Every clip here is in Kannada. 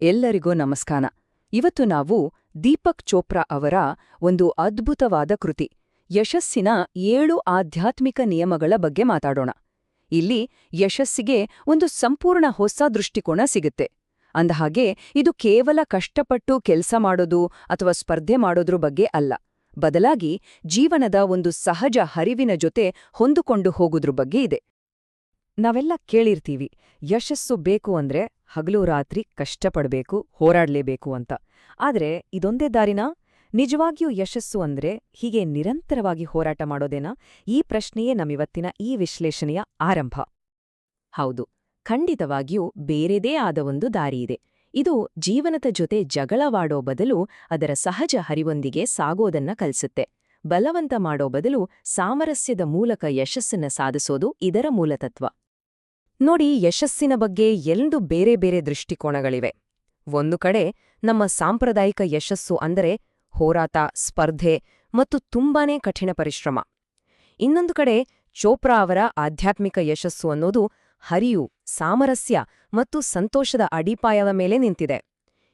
ಎಲ್ಲರಿಗೂ ನಮಸ್ಕಾರ. ಇವತ್ತು ನಾವು ದೀಪಕ್ ಚೋಪ್ರಾ ಅವರ ಒಂದು ಅದ್ಭುತವಾದ ಕೃತಿ ಯಶಸ್ಸಿನ 7 ಆಧ್ಯಾತ್ಮಿಕ ನಿಯಮಗಳ ಬಗ್ಗೆ ಮಾತಾಡೋಣ. ಇಲ್ಲಿ ಯಶಸ್ಸಿಗೆ ಒಂದು ಸಂಪೂರ್ಣ ಹೊಸ ದೃಷ್ಟಿಕೋನ ಸಿಗುತ್ತೆ. ಅಂದಹಾಗೆ ಇದು ಕೇವಲ ಕಷ್ಟಪಟ್ಟು ಕೆಲಸ ಮಾಡೋದು ಅಥವಾ ಸ್ಪರ್ಧೆ ಮಾಡೋದ್ರ ಬಗ್ಗೆ ಅಲ್ಲ, ಬದಲಾಗಿ ಜೀವನದ ಒಂದು ಸಹಜ ಹರಿವಿನ ಜೊತೆ ಹೊಂದಿಕೊಂಡು ಹೋಗೋದ್ರ ಬಗ್ಗೆ ಇದೆ. ನಾವೆಲ್ಲ ಕೇಳಿರ್ತೀವಿ, ಯಶಸ್ಸು ಬೇಕು ಅಂದ್ರೆ ಹಗಲು ರಾತ್ರಿ ಕಷ್ಟಪಡ್ಬೇಕು, ಹೋರಾಡ್ಲೇಬೇಕು ಅಂತ. ಆದ್ರೆ ಇದೊಂದೇ ದಾರಿನಾ? ನಿಜವಾಗಿಯೂ ಯಶಸ್ಸು ಅಂದ್ರೆ ಹೀಗೆ ನಿರಂತರವಾಗಿ ಹೋರಾಟ ಮಾಡೋದೇನಾ? ಈ ಪ್ರಶ್ನೆಯೇ ನಮ್ಮಿವತ್ತಿನ ಈ ವಿಶ್ಲೇಷಣೆಯ ಆರಂಭ. ಹೌದು, ಖಂಡಿತವಾಗಿಯೂ ಬೇರೆದೇ ಆದ ಒಂದು ದಾರಿಯಿದೆ. ಇದು ಜೀವನದ ಜೊತೆ ಜಗಳವಾಡೋ ಬದಲು ಅದರ ಸಹಜ ಹರಿವೊಂದಿಗೆ ಸಾಗೋದನ್ನ ಕಲಿಸುತ್ತೆ. ಬಲವಂತ ಮಾಡೋ ಬದಲು ಸಾಮರಸ್ಯದ ಮೂಲಕ ಯಶಸ್ಸನ್ನ ಸಾಧಿಸೋದು ಇದರ ಮೂಲತತ್ವ. ನೋಡಿ, ಯಶಸ್ಸಿನ ಬಗ್ಗೆ 2 ಬೇರೆ ಬೇರೆ ದೃಷ್ಟಿಕೋನಗಳಿವೆ. ಒಂದು ಕಡೆ ನಮ್ಮ ಸಾಂಪ್ರದಾಯಿಕ ಯಶಸ್ಸು ಅಂದರೆ ಹೋರಾಟ, ಸ್ಪರ್ಧೆ ಮತ್ತು ತುಂಬಾನೇ ಕಠಿಣ ಪರಿಶ್ರಮ. ಇನ್ನೊಂದು ಕಡೆ ಚೋಪ್ರಾ ಅವರ ಆಧ್ಯಾತ್ಮಿಕ ಯಶಸ್ಸು ಅನ್ನೋದು ಹರಿವು, ಸಾಮರಸ್ಯ ಮತ್ತು ಸಂತೋಷದ ಅಡಿಪಾಯದ ಮೇಲೆ ನಿಂತಿದೆ.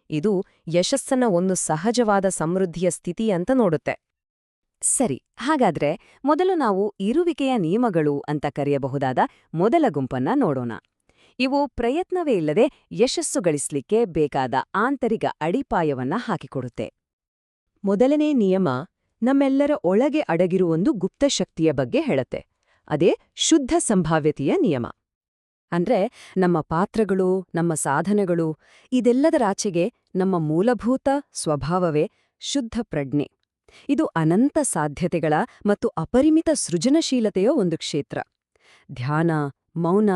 ಇದು ಯಶಸ್ಸನ್ನ ಒಂದು ಸಹಜವಾದ ಸಮೃದ್ಧಿಯ ಸ್ಥಿತಿ ಅಂತ ನೋಡುತ್ತೆ. ಸರಿ, ಹಾಗಾದ್ರೆ ಮೊದಲು ನಾವು ಇರುವಿಕೆಯ ನಿಯಮಗಳು ಅಂತ ಕರೆಯಬಹುದಾದ ಮೊದಲ ಗುಂಪನ್ನ ನೋಡೋಣ. ಇವು ಪ್ರಯತ್ನವೇ ಇಲ್ಲದೆ ಯಶಸ್ಸು ಗಳಿಸ್ಲಿಕ್ಕೆ ಬೇಕಾದ ಆಂತರಿಕ ಅಡಿಪಾಯವನ್ನ ಹಾಕಿಕೊಡುತ್ತೆ. ಮೊದಲನೇ ನಿಯಮ ನಮ್ಮೆಲ್ಲರ ಒಳಗೆ ಅಡಗಿರುವ ಒಂದು ಗುಪ್ತಶಕ್ತಿಯ ಬಗ್ಗೆ ಹೇಳುತ್ತೆ. ಅದೇ ಶುದ್ಧ ಸಂಭಾವ್ಯತೆಯ ನಿಯಮ. ಅಂದ್ರೆ ನಮ್ಮ ಪಾತ್ರಗಳು, ನಮ್ಮ ಸಾಧನೆಗಳು, ಇದೆಲ್ಲದರಾಚೆಗೆ ನಮ್ಮ ಮೂಲಭೂತ ಸ್ವಭಾವವೇ ಶುದ್ಧ ಪ್ರಜ್ಞೆ. ಇದು ಅನಂತ ಸಾಧ್ಯತೆಗಳ ಮತ್ತು ಅಪರಿಮಿತ ಸೃಜನಶೀಲತೆಯ ಒಂದು ಕ್ಷೇತ್ರ. ಧ್ಯಾನ, ಮೌನ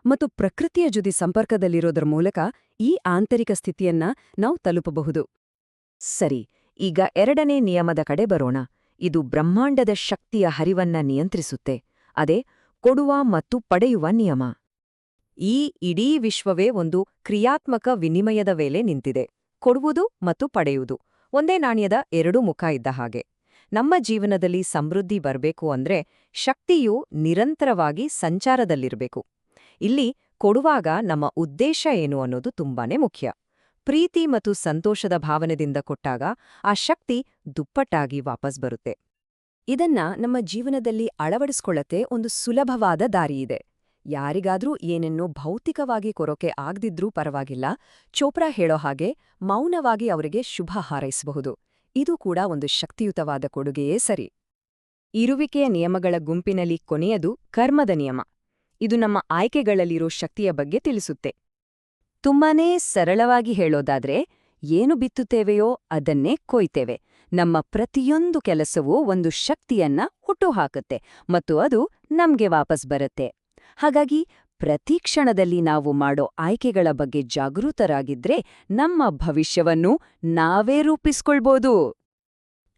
ಮತ್ತು ಪ್ರಕೃತಿಯ ಜೊತೆ ಸಂಪರ್ಕದಲ್ಲಿರೋದರ ಮೂಲಕ ಈ ಆಂತರಿಕ ಸ್ಥಿತಿಯನ್ನ ನಾವು ತಲುಪಬಹುದು. ಸರಿ, ಈಗ ಎರಡನೇ ನಿಯಮದ ಕಡೆ ಬರೋಣ. ಇದು ಬ್ರಹ್ಮಾಂಡದ ಶಕ್ತಿಯ ಹರಿವನ್ನ ನಿಯಂತ್ರಿಸುತ್ತೆ. ಅದೇ ಕೊಡುವ ಮತ್ತು ಪಡೆಯುವ ನಿಯಮ. ಈ ಇಡೀ ವಿಶ್ವವೇ ಒಂದು ಕ್ರಿಯಾತ್ಮಕ ವಿನಿಮಯದ ವೇಳೆ ನಿಂತಿದೆ. ಕೊಡುವುದು ಮತ್ತು ಪಡೆಯುವುದು ಒಂದೇ ನಾಣ್ಯದ 2 ಮುಖ ಇದ್ದ ಹಾಗೆ. ನಮ್ಮ ಜೀವನದಲ್ಲಿ ಸಮೃದ್ಧಿ ಬರಬೇಕು ಅಂದ್ರೆ ಶಕ್ತಿಯು ನಿರಂತರವಾಗಿ ಸಂಚಾರದಲ್ಲಿರಬೇಕು. ಇಲ್ಲಿ ಕೊಡುವಾಗ ನಮ್ಮ ಉದ್ದೇಶ ಏನು ಅನ್ನೋದು ತುಂಬಾನೇ ಮುಖ್ಯ. ಪ್ರೀತಿ ಮತ್ತು ಸಂತೋಷದ ಭಾವನೆದಿಂದ ಕೊಟ್ಟಾಗ ಆ ಶಕ್ತಿ ದುಪ್ಪಟ್ಟಾಗಿ ವಾಪಸ್ ಬರುತ್ತೆ. ಇದನ್ನ ನಮ್ಮ ಜೀವನದಲ್ಲಿ ಅಳವಡಿಸ್ಕೊಳ್ಳತ್ತೆ ಒಂದು ಸುಲಭವಾದ ದಾರಿಯಿದೆ. ಯಾರಿಗಾದ್ರೂ ಏನನ್ನೋ ಭೌತಿಕವಾಗಿ ಕೊರಕೆ ಆಗ್ದಿದ್ರೂ ಪರವಾಗಿಲ್ಲ, ಚೋಪ್ರಾ ಹೇಳೋ ಹಾಗೆ ಮೌನವಾಗಿ ಅವರಿಗೆ ಶುಭ ಹಾರೈಸಬಹುದು. ಇದು ಕೂಡ ಒಂದು ಶಕ್ತಿಯುತವಾದ ಕೊಡುಗೆಯೇ ಸರಿ. ಇರುವಿಕೆಯ ನಿಯಮಗಳ ಗುಂಪಿನಲ್ಲಿ ಕೊನೆಯದು ಕರ್ಮದ ನಿಯಮ. ಇದು ನಮ್ಮ ಆಯ್ಕೆಗಳಲ್ಲಿರೋ ಶಕ್ತಿಯ ಬಗ್ಗೆ ತಿಳಿಸುತ್ತೆ. ತುಂಬಾನೇ ಸರಳವಾಗಿ ಹೇಳೋದಾದ್ರೆ, ಏನು ಬಿತ್ತುತ್ತೇವೆಯೋ ಅದನ್ನೇ ಕೊಯ್ತೇವೆ. ನಮ್ಮ ಪ್ರತಿಯೊಂದು ಕೆಲಸವೂ ಒಂದು ಶಕ್ತಿಯನ್ನ ಹುಟ್ಟುಹಾಕುತ್ತೆ ಮತ್ತು ಅದು ನಮ್ಗೆ ವಾಪಸ್ ಬರುತ್ತೆ. ಹಾಗಾಗಿ ಪ್ರತಿ ಕ್ಷಣದಲ್ಲಿ ನಾವು ಮಾಡೋ ಆಯ್ಕೆಗಳ ಬಗ್ಗೆ ಜಾಗೃತರಾಗಿದ್ರೆ ನಮ್ಮ ಭವಿಷ್ಯವನ್ನು ನಾವೇ ರೂಪಿಸ್ಕೊಳ್ಬೋದು.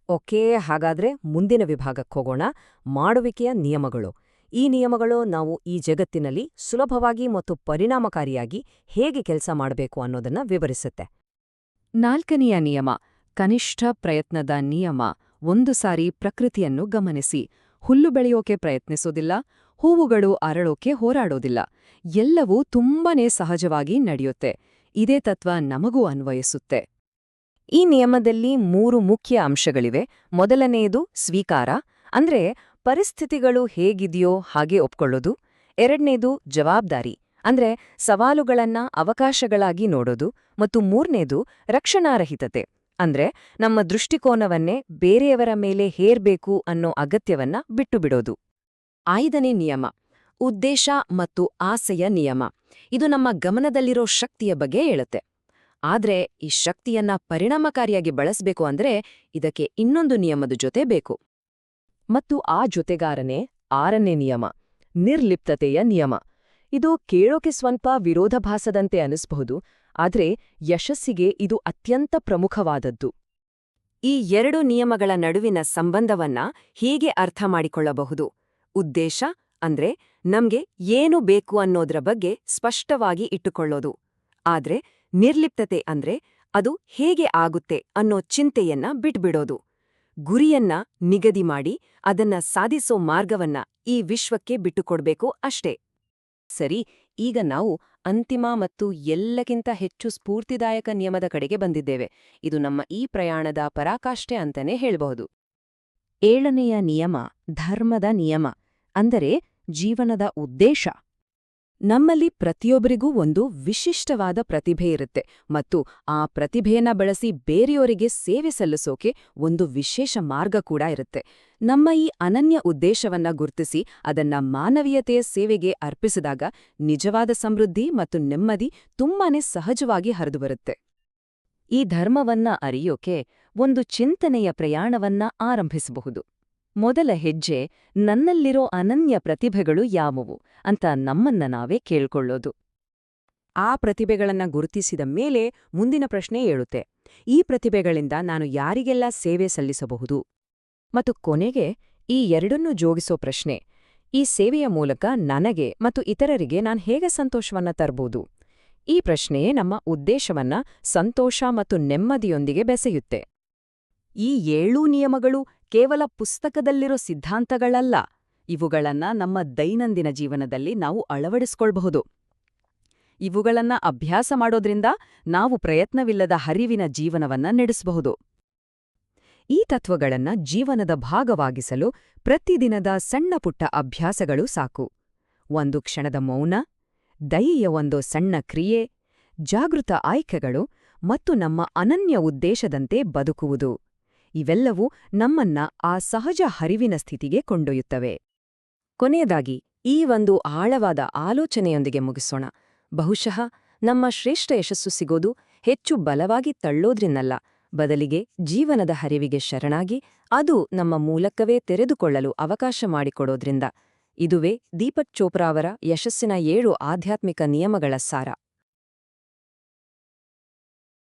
ಓಕೆ, ಹಾಗಾದ್ರೆ ಮುಂದಿನ ವಿಭಾಗಕ್ಕೋಗೋಣ. ಮಾಡುವಿಕೆಯ ನಿಯಮಗಳು. ಈ ನಿಯಮಗಳು ನಾವು ಈ ಜಗತ್ತಿನಲ್ಲಿ ಸುಲಭವಾಗಿ ಮತ್ತು ಪರಿಣಾಮಕಾರಿಯಾಗಿ ಹೇಗೆ ಕೆಲಸ ಮಾಡಬೇಕು ಅನ್ನೋದನ್ನ ವಿವರಿಸುತ್ತೆ. 4ನೆಯ ನಿಯಮ ಕನಿಷ್ಠ ಪ್ರಯತ್ನದ ನಿಯಮ. ಒಂದು ಸಾರಿ ಪ್ರಕೃತಿಯನ್ನು ಗಮನಿಸಿ. ಹುಲ್ಲು ಬೆಳೆಯೋಕೆ ಪ್ರಯತ್ನಿಸೋದಿಲ್ಲ, ಹೂವುಗಳು ಅರಳೋಕೆ ಹೋರಾಡೋದಿಲ್ಲ. ಎಲ್ಲವೂ ತುಂಬಾನೇ ಸಹಜವಾಗಿ ನಡೆಯುತ್ತೆ. ಇದೇ ತತ್ವ ನಮಗೂ ಅನ್ವಯಿಸುತ್ತೆ. ಈ ನಿಯಮದಲ್ಲಿ 3 ಮುಖ್ಯ ಅಂಶಗಳಿವೆ. ಮೊದಲನೆಯದು ಸ್ವೀಕಾರ, ಅಂದ್ರೆ ಪರಿಸ್ಥಿತಿಗಳು ಹೇಗಿದೆಯೋ ಹಾಗೆ ಒಪ್ಕೊಳ್ಳೋದು. ಎರಡನೇದು ಜವಾಬ್ದಾರಿ, ಅಂದ್ರೆ ಸವಾಲುಗಳನ್ನ ಅವಕಾಶಗಳಾಗಿ ನೋಡೋದು. ಮತ್ತು 3ನೇದು ರಕ್ಷಣಾರಹಿತತೆ, ಅಂದ್ರೆ ನಮ್ಮ ದೃಷ್ಟಿಕೋನವನ್ನೇ ಬೇರೆಯವರ ಮೇಲೆ ಹೇರ್ಬೇಕು ಅನ್ನೋ ಅಗತ್ಯವನ್ನ ಬಿಟ್ಟುಬಿಡೋದು. 5ನೇ ನಿಯಮ ಉದ್ದೇಶ ಮತ್ತು ಆಸೆಯ ನಿಯಮ. ಇದು ನಮ್ಮ ಗಮನದಲ್ಲಿರೋ ಶಕ್ತಿಯ ಬಗ್ಗೆ ಹೇಳುತ್ತೆ. ಆದ್ರೆ ಈ ಶಕ್ತಿಯನ್ನ ಪರಿಣಾಮಕಾರಿಯಾಗಿ ಬಳಸಬೇಕು ಅಂದ್ರೆ ಇದಕ್ಕೆ ಇನ್ನೊಂದು ನಿಯಮದ ಜೊತೆ ಬೇಕು. ಮತ್ತು ಆ ಜೊತೆಗಾರನೇ 6ನೇ ನಿಯಮ ನಿರ್ಲಿಪ್ತತೆಯ ನಿಯಮ. ಇದು ಕೇಳೋಕೆ ಸ್ವಲ್ಪ ವಿರೋಧಾಭಾಸದಂತೆ ಅನಿಸಬಹುದು, ಆದ್ರೆ ಯಶಸ್ಸಿಗೆ ಇದು ಅತ್ಯಂತ ಪ್ರಮುಖವಾದದ್ದು. ಈ 2 ನಿಯಮಗಳ ನಡುವಿನ ಸಂಬಂಧವನ್ನ ಹೀಗೆ ಅರ್ಥ ಮಾಡಿಕೊಳ್ಳಬಹುದು. ಉದ್ದೇಶ ಅಂದ್ರೆ ನಮ್ಗೆ ಏನು ಬೇಕು ಅನ್ನೋದ್ರ ಬಗ್ಗೆ ಸ್ಪಷ್ಟವಾಗಿ ಇಟ್ಟುಕೊಳ್ಳೋದು. ಆದ್ರೆ ನಿರ್ಲಿಪ್ತತೆ ಅಂದ್ರೆ ಅದು ಹೇಗೆ ಆಗುತ್ತೆ ಅನ್ನೋ ಚಿಂತೆಯನ್ನ ಬಿಟ್ಬಿಡೋದು. ಗುರಿಯನ್ನ ನಿಗದಿ ಮಾಡಿ ಅದನ್ನ ಸಾಧಿಸೋ ಮಾರ್ಗವನ್ನ ಈ ವಿಶ್ವಕ್ಕೆ ಬಿಟ್ಟುಕೊಡ್ಬೇಕು ಅಷ್ಟೇ. ಸರಿ, ಈಗ ನಾವು ಅಂತಿಮ ಮತ್ತು ಎಲ್ಲಕ್ಕಿಂತ ಹೆಚ್ಚು ಸ್ಫೂರ್ತಿದಾಯಕ ನಿಯಮದ ಕಡೆಗೆ ಬಂದಿದ್ದೇವೆ. ಇದು ನಮ್ಮ ಈ ಪ್ರಯಾಣದ ಪರಾಕಾಷ್ಠೆ ಅಂತಲೇ ಹೇಳಬಹುದು. 7ನೆಯ ನಿಯಮ ಧರ್ಮದ ನಿಯಮ, ಅಂದರೆ ಜೀವನದ ಉದ್ದೇಶ. ನಮ್ಮಲ್ಲಿ ಪ್ರತಿಯೊಬ್ಬರಿಗೂ ಒಂದು ವಿಶಿಷ್ಟವಾದ ಪ್ರತಿಭೆ ಇರುತ್ತೆ ಮತ್ತು ಆ ಪ್ರತಿಭೆಯನ್ನ ಬಳಸಿ ಬೇರೆಯವರಿಗೆ ಸೇವೆ ಸಲ್ಲಿಸೋಕೆ ಒಂದು ವಿಶೇಷ ಮಾರ್ಗ ಕೂಡ ಇರುತ್ತೆ. ನಮ್ಮ ಈ ಅನನ್ಯ ಉದ್ದೇಶವನ್ನ ಗುರ್ತಿಸಿ ಅದನ್ನ ಮಾನವೀಯತೆಯ ಸೇವೆಗೆ ಅರ್ಪಿಸಿದಾಗ ನಿಜವಾದ ಸಮೃದ್ಧಿ ಮತ್ತು ನೆಮ್ಮದಿ ತುಂಬಾನೇ ಸಹಜವಾಗಿ ಹರಿದುಬರುತ್ತೆ. ಈ ಧರ್ಮವನ್ನ ಅರಿಯೋಕೆ ಒಂದು ಚಿಂತನೆಯ ಪ್ರಯಾಣವನ್ನ ಆರಂಭಿಸಬಹುದು. ಮೊದಲ ಹೆಜ್ಜೆ ನನ್ನಲ್ಲಿರೋ ಅನನ್ಯ ಪ್ರತಿಭೆಗಳು ಯಾವುವು ಅಂತ ನಮ್ಮನ್ನ ನಾವೇ ಕೇಳ್ಕೊಳ್ಳೋದು. ಆ ಪ್ರತಿಭೆಗಳನ್ನ ಗುರುತಿಸಿದ ಮೇಲೆ ಮುಂದಿನ ಪ್ರಶ್ನೆ ಏಳುತ್ತೆ, ಈ ಪ್ರತಿಭೆಗಳಿಂದ ನಾನು ಯಾರಿಗೆಲ್ಲ ಸೇವೆ ಸಲ್ಲಿಸಬಹುದು? ಮತ್ತು ಕೊನೆಗೆ ಈ ಎರಡನ್ನೂ ಜೋಡಿಸೋ ಪ್ರಶ್ನೆ, ಈ ಸೇವೆಯ ಮೂಲಕ ನನಗೆ ಮತ್ತು ಇತರರಿಗೆ ನಾನು ಹೇಗೆ ಸಂತೋಷವನ್ನ ತರಬಹುದು? ಈ ಪ್ರಶ್ನೆಯೇ ನಮ್ಮ ಉದ್ದೇಶವನ್ನ ಸಂತೋಷ ಮತ್ತು ನೆಮ್ಮದಿಯೊಂದಿಗೆ ಬೆಸೆಯುತ್ತೆ. ಈ 7 ನಿಯಮಗಳು ಕೇವಲ ಪುಸ್ತಕದಲ್ಲಿರೋ ಸಿದ್ಧಾಂತಗಳಲ್ಲ, ಇವುಗಳನ್ನ ನಮ್ಮ ದೈನಂದಿನ ಜೀವನದಲ್ಲಿ ನಾವು ಅಳವಡಿಸ್ಕೊಳ್ಬಹುದು. ಇವುಗಳನ್ನ ಅಭ್ಯಾಸ ಮಾಡೋದ್ರಿಂದ ನಾವು ಪ್ರಯತ್ನವಿಲ್ಲದ ಹರಿವಿನ ಜೀವನವನ್ನ ನಡೆಸಬಹುದು. ಈ ತತ್ವಗಳನ್ನ ಜೀವನದ ಭಾಗವಾಗಿಸಲು ಪ್ರತಿದಿನದ ಸಣ್ಣಪುಟ್ಟ ಅಭ್ಯಾಸಗಳು ಸಾಕು. ಒಂದು ಕ್ಷಣದ ಮೌನ, ದಯೆಯ ಒಂದು ಸಣ್ಣ ಕ್ರಿಯೆ, ಜಾಗೃತ ಆಯ್ಕೆಗಳು ಮತ್ತು ನಮ್ಮ ಅನನ್ಯ ಉದ್ದೇಶದಂತೆ ಬದುಕುವುದು. ಇವೆಲ್ಲವೂ ನಮ್ಮನ್ನ ಆ ಸಹಜ ಹರಿವಿನ ಸ್ಥಿತಿಗೆ ಕೊಂಡೊಯ್ಯುತ್ತವೆ. ಕೊನೆಯದಾಗಿ ಈ ಒಂದು ಆಳವಾದ ಆಲೋಚನೆಯೊಂದಿಗೆ ಮುಗಿಸೋಣ. ಬಹುಶಃ ನಮ್ಮ ಶ್ರೇಷ್ಠ ಯಶಸ್ಸು ಸಿಗೋದು ಹೆಚ್ಚು ಬಲವಾಗಿ ತಳ್ಳೋದ್ರಿನ್ನಲ್ಲ, ಬದಲಿಗೆ ಜೀವನದ ಹರಿವಿಗೆ ಶರಣಾಗಿ ಅದು ನಮ್ಮ ಮೂಲಕವೇ ತೆರೆದುಕೊಳ್ಳಲು ಅವಕಾಶ ಮಾಡಿಕೊಡೋದ್ರಿಂದ. ಇದುವೇ ದೀಪಕ್ ಚೋಪ್ರಾ ಅವರ ಯಶಸ್ಸಿನ 7 ಆಧ್ಯಾತ್ಮಿಕ ನಿಯಮಗಳ ಸಾರ.